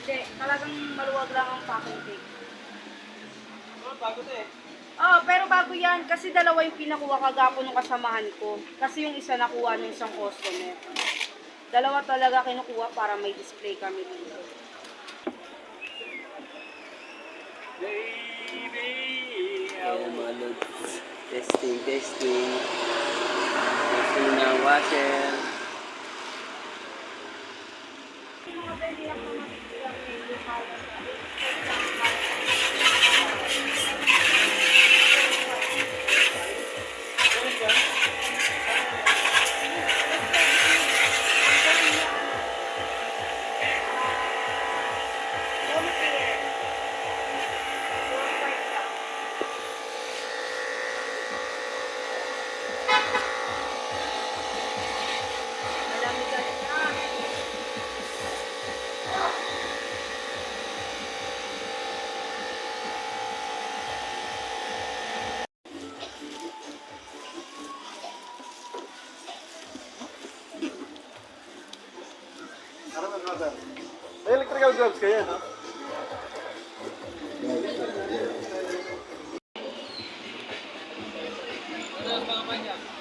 Hindi, talagang maluwag lang ang packing tape. Oh, bago to eh. Oh, pero bago yan, kasi dalawa yung pinakuha kagapo ng kasamahan ko. Kasi yung isa nakuha ng isang customer. Dalawa talaga kinukuha para may display kami dito. Baby, Ayan mga lods. Testing, testing. Testing ng washer. may electrical gloves kaya, no? Ano ang mga niya?